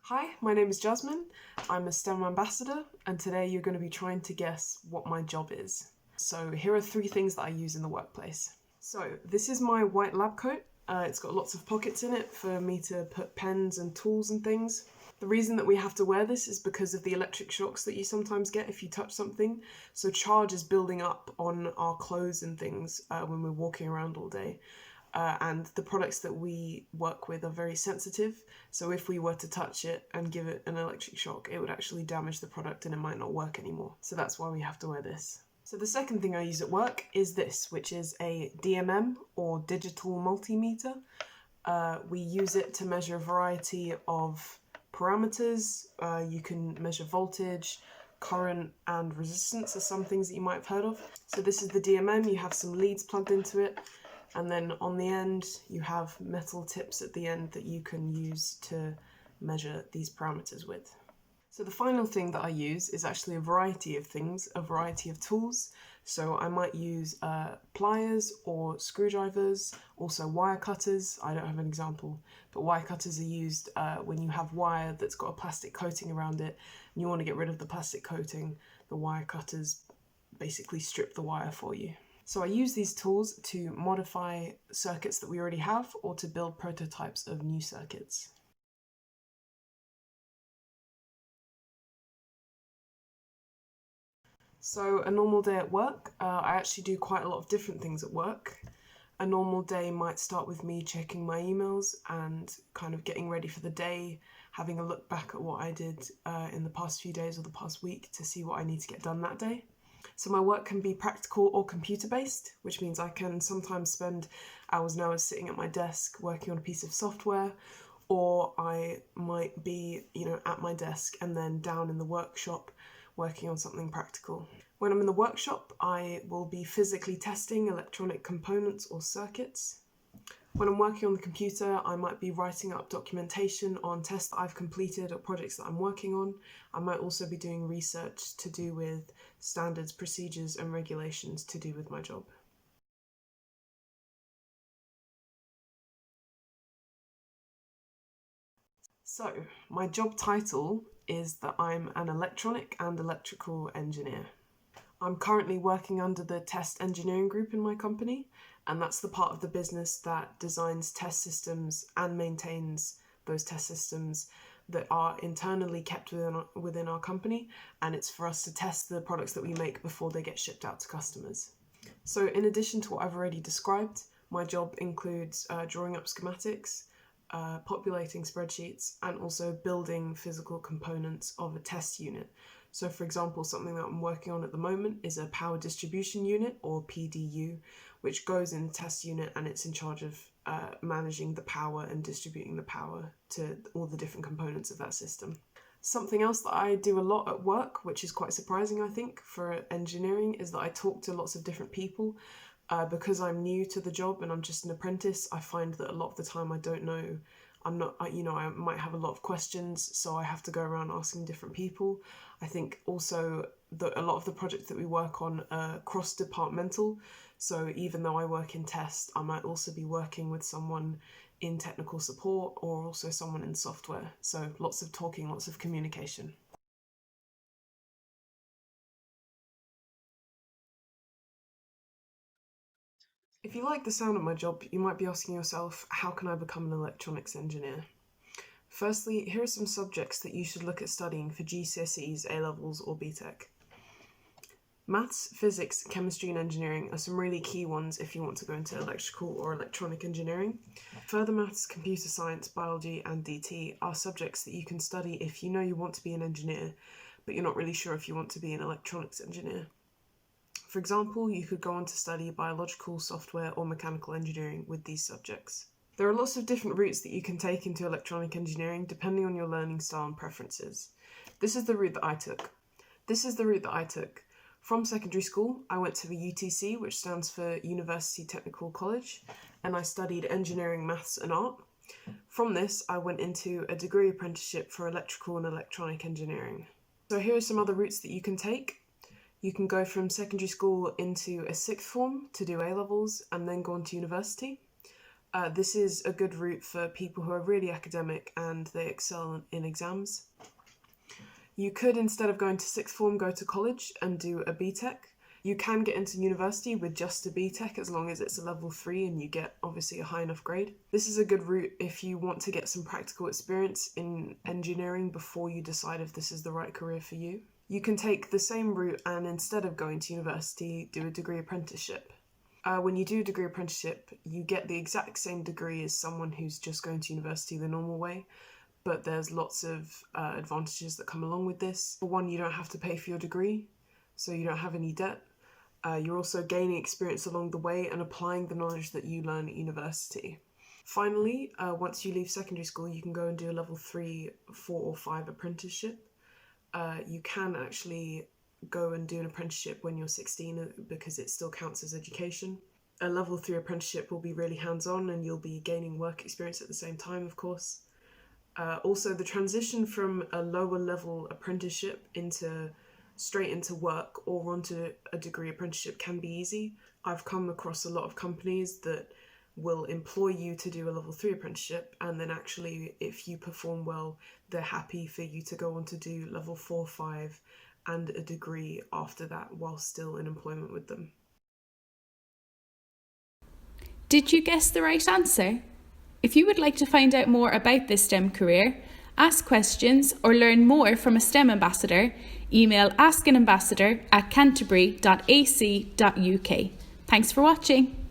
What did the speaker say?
Hi, my name is Jasmine. I'm a STEM ambassador, and today you're going to be trying to guess what my job is. So, here are three things that I use in the workplace. So, this is my white lab coat. It's got lots of pockets in it for me to put pens and tools and things. The reason that we have to wear this is because of the electric shocks that you sometimes get if you touch something. So, charge is building up on our clothes and things when we're walking around all day. And the products that we work with are very sensitive, so if we were to touch it and give it an electric shock, it would actually damage the product and it might not work anymore. So that's why we have to wear this. So the second thing I use at work is this, which is a DMM, or digital multimeter. We use it to measure a variety of parameters. You can measure voltage, current, and resistance are some things that you might have heard of. So this is the DMM. You have some leads plugged into it, and then on the end you have metal tips at the end that you can use to measure these parameters with. So the final thing that I use is actually a variety of things, a variety of tools. So I might use pliers or screwdrivers, also wire cutters. I don't have an example, but wire cutters are used when you have wire that's got a plastic coating around it and you want to get rid of the plastic coating. The wire cutters basically strip the wire for you. So I use these tools to modify circuits that we already have or to build prototypes of new circuits. So a normal day at work, I actually do quite a lot of different things at work. A normal day might start with me checking my emails and kind of getting ready for the day, having a look back at what I did in the past few days or the past week to see what I need to get done that day. So my work can be practical or computer-based, which means I can sometimes spend hours and hours sitting at my desk working on a piece of software, or I might be, at my desk and then down in the workshop working on something practical. When I'm in the workshop, I will be physically testing electronic components or circuits. When I'm working on the computer, I might be writing up documentation on tests that I've completed or projects that I'm working on. I might also be doing research to do with standards, procedures, and regulations to do with my job. So, my job title is that I'm an electronic and electrical engineer. I'm currently working under the test engineering group in my company, and that's the part of the business that designs test systems and maintains those test systems that are internally kept within our company, and it's for us to test the products that we make before they get shipped out to customers. So in addition to what I've already described, my job includes drawing up schematics, populating spreadsheets, and also building physical components of a test unit. So for example, something that I'm working on at the moment is a power distribution unit, or PDU, which goes in the test unit and it's in charge of managing the power and distributing the power to all the different components of that system. Something else that I do a lot at work, which is quite surprising I think for engineering, is that I talk to lots of different people. Because I'm new to the job and I'm just an apprentice, I find that a lot of the time I don't know, I might have a lot of questions, so I have to go around asking different people. I think also that a lot of the projects that we work on are cross-departmental, so even though I work in test, I might also be working with someone in technical support or also someone in software. So lots of talking, lots of communication. If you like the sound of my job, you might be asking yourself, how can I become an electronics engineer? Firstly, here are some subjects that you should look at studying for GCSEs, A-levels or BTEC. Maths, physics, chemistry and engineering are some really key ones if you want to go into electrical or electronic engineering. Further maths, computer science, biology and DT are subjects that you can study if you know you want to be an engineer, but you're not really sure if you want to be an electronics engineer. For example, you could go on to study biological, software or mechanical engineering with these subjects. There are lots of different routes that you can take into electronic engineering depending on your learning style and preferences. This is the route that I took. From secondary school, I went to the UTC, which stands for University Technical College, and I studied engineering, maths and art. From this, I went into a degree apprenticeship for electrical and electronic engineering. So here are some other routes that you can take. You can go from secondary school into a sixth form to do A-levels and then go on to university. This is a good route for people who are really academic and they excel in exams. You could, instead of going to sixth form, go to college and do a BTEC. You can get into university with just a BTEC as long as it's a level 3 and you get obviously a high enough grade. This is a good route if you want to get some practical experience in engineering before you decide if this is the right career for you. You can take the same route and instead of going to university, do a degree apprenticeship. When you do a degree apprenticeship, you get the exact same degree as someone who's just going to university the normal way, but there's lots of advantages that come along with this. For one, you don't have to pay for your degree, so you don't have any debt. You're also gaining experience along the way and applying the knowledge that you learn at university. Finally, once you leave secondary school, you can go and do a level 3, 4 or 5 apprenticeship. You can actually go and do an apprenticeship when you're 16 because it still counts as education. A level 3 apprenticeship will be really hands-on and you'll be gaining work experience at the same time, of course. Also, the transition from a lower level apprenticeship straight into work or onto a degree apprenticeship can be easy. I've come across a lot of companies that will employ you to do a level 3 apprenticeship, and then actually if you perform well, they're happy for you to go on to do level 4, 5 and a degree after that while still in employment with them. Did you guess the right answer? If you would like to find out more about this STEM career, ask questions or learn more from a STEM ambassador, email askanambassador@canterbury.ac.uk. Thanks for watching.